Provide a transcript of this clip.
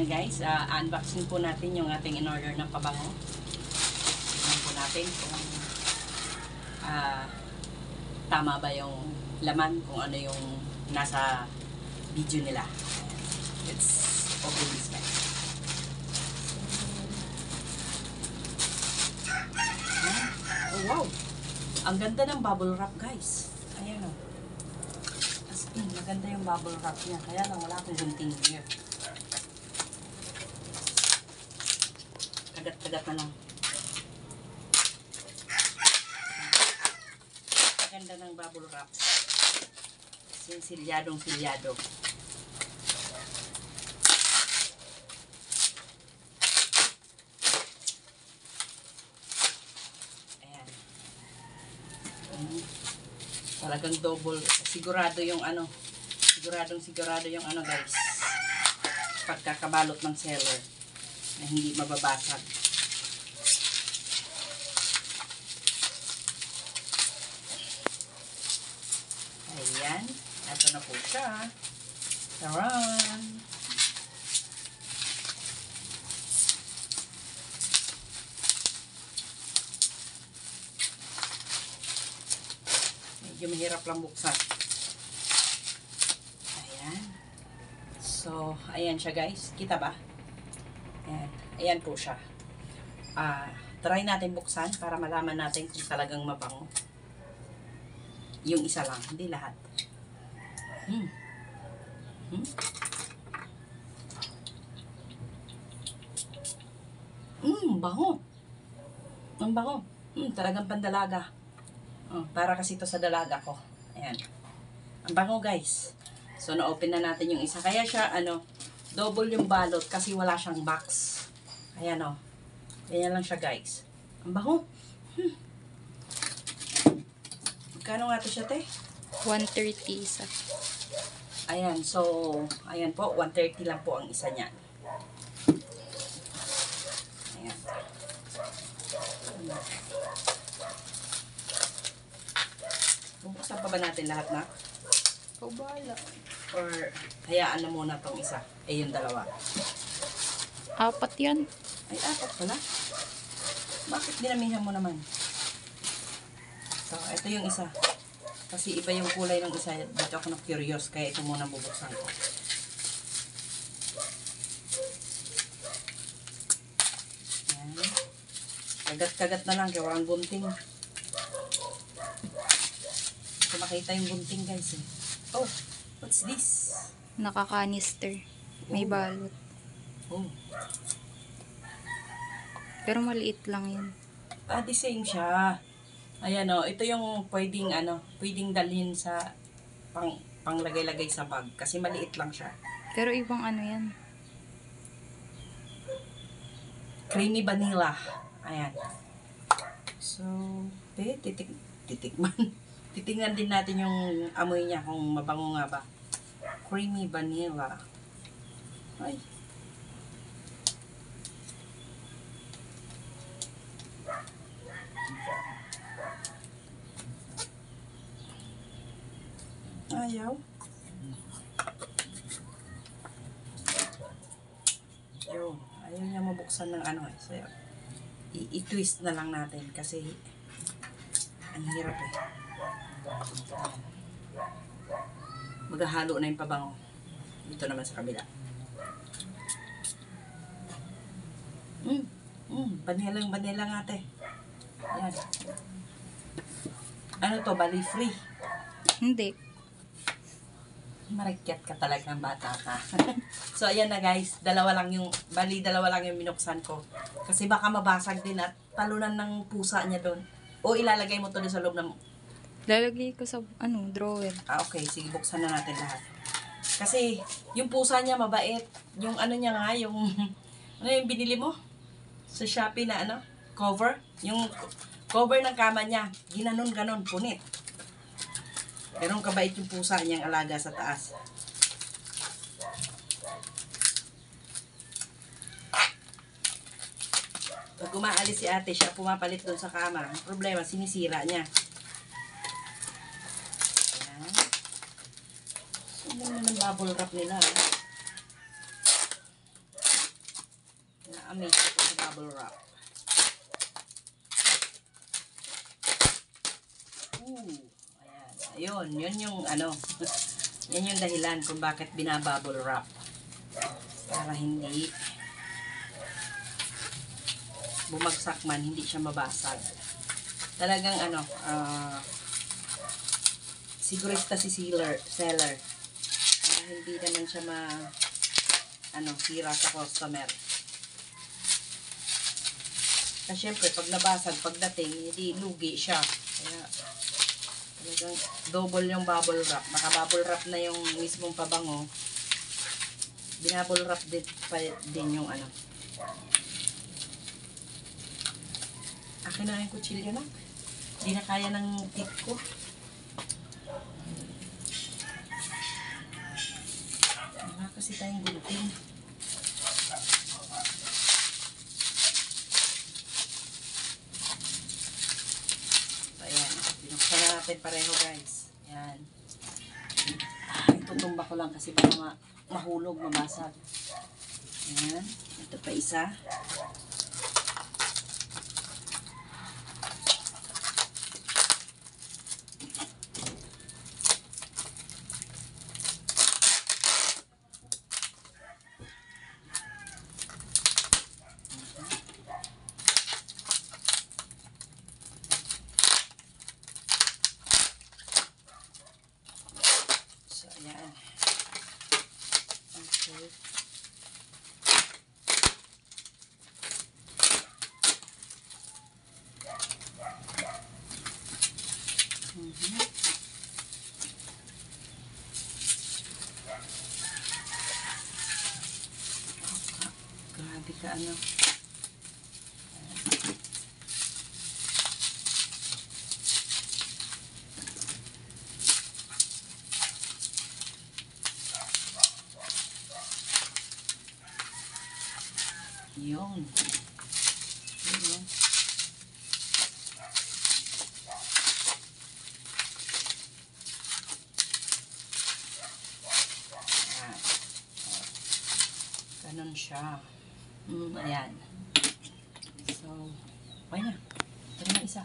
Ayan guys, unboxing po natin yung ating in-order na pabango. Tignan po natin kung tama ba yung laman, kung ano yung nasa video nila. Let's open this guys. Oh wow! Ang ganda ng bubble wrap guys. Ayan o. As in, maganda yung bubble wrap niya. Kaya lang wala akong gunting here. Kagat-kagat na lang. Maganda ng bubble wrap. Yung silyadong-silyado. Ayan. Talagang double. Sigurado yung ano. Sigurado yung ano guys. Pagkakabalot ng seller. Na hindi mababasag. Ayan. Ito na po siya. Taran! Medyo mahirap lang buksan. Ayan. So, ayan siya guys. Kita ba? Ayan. Ayan po siya. Try natin buksan para malaman natin kung talagang mabango. Yung isa lang, hindi lahat. Bango. Ang bango. Talagang pandalaga. Para kasi ito sa dalaga ko. Ayan. Ang bango guys. So, na-open na natin yung isa. Kaya siya, double yung balot kasi wala siyang box. Ayan o. Ganyan lang siya guys. Ang bango. Magkano nga ito siya, te? 130 isa. Ayan, so, ayan po, 130 lang po ang isa niyan. Ayan. Bubuksan pa ba natin lahat na? Oh, bala. Or, hayaan na muna tong isa. Yung dalawa. 4 yan. Ay, 4 pala. Bakit dinamihan mo naman? So, ito yung isa. Kasi iba yung kulay ng isa. Dito ako na-curious. Kaya ito muna bubuksan ko. Ayan. Kagat-kagat na lang. Kaya walang gunting. Ito makita yung gunting guys. Oh, what's this? Nakakanister. May balot. Oh. Pero maliit lang yun. The same siya. Ayan o, ito yung pwedeng dalhin sa panglagay-lagay sa bag. Kasi maliit lang siya. Pero ibang ano yan. Creamy vanilla. Ayan. So, titikman. Titingnan din natin yung amoy niya kung mabango nga ba. Creamy vanilla. Ay. Ayaw. Ayaw niya mabuksan ng ano eh. So, i-twist na lang natin kasi ang hirap eh. Maghahalo na yung pabango. Dito naman sa kabila. Vanilla nga ate. Ayan. Ano to? Bali free? Hindi. Marikyat ka talaga ng bata ka. So, ayan na guys. Dalawa lang yung binuksan ko. Kasi baka mabasag din at talunan ng pusa niya doon. O ilalagay mo to doon sa loob ng... Lalagay ko sa, drawer. Okay. Sige, buksan na natin lahat. Kasi, yung pusa niya mabait. Yung ano niya nga, yung... Ano yung binili mo? Sa Shopee na cover. Yung cover ng kama niya. Ginanon-ganon, punit. Ganun kabait yung pusa niyang alaga sa taas. Pag umaalis si ate, siya pumapalit doon sa kama. Ang problema, sinisira niya. Ayan. So, naman bubble wrap nila. na-amaze ako sa bubble wrap. Ayan. Ayun, yun yung ano, yan yung dahilan kung bakit binabubble wrap. Para hindi bumagsak man, hindi siya mabasag. Talagang ano, sigurista si seller. Para hindi naman siya sira sa customer. Kasi syempre, pag nabasag, pagdating, hindi lugi siya. Kaya, talagang double yung bubble wrap. Naka-bubble wrap na yung mismong pabango. Binabble wrap din yung ano. Akin na yung kutsilyo na. Hindi na kaya ng tip ko. Wala kasi tayong gunting. Ayan. Binuksan na natin pareho, guys. Ayan. Itutumba ko lang kasi baka mahulog, mabasag. Ayan. Ito pa isa. So, ayan. Okay. Grabe ka ano. Yun. Yun. Ganon siya. Ayan. So, okay na. Ito na isa.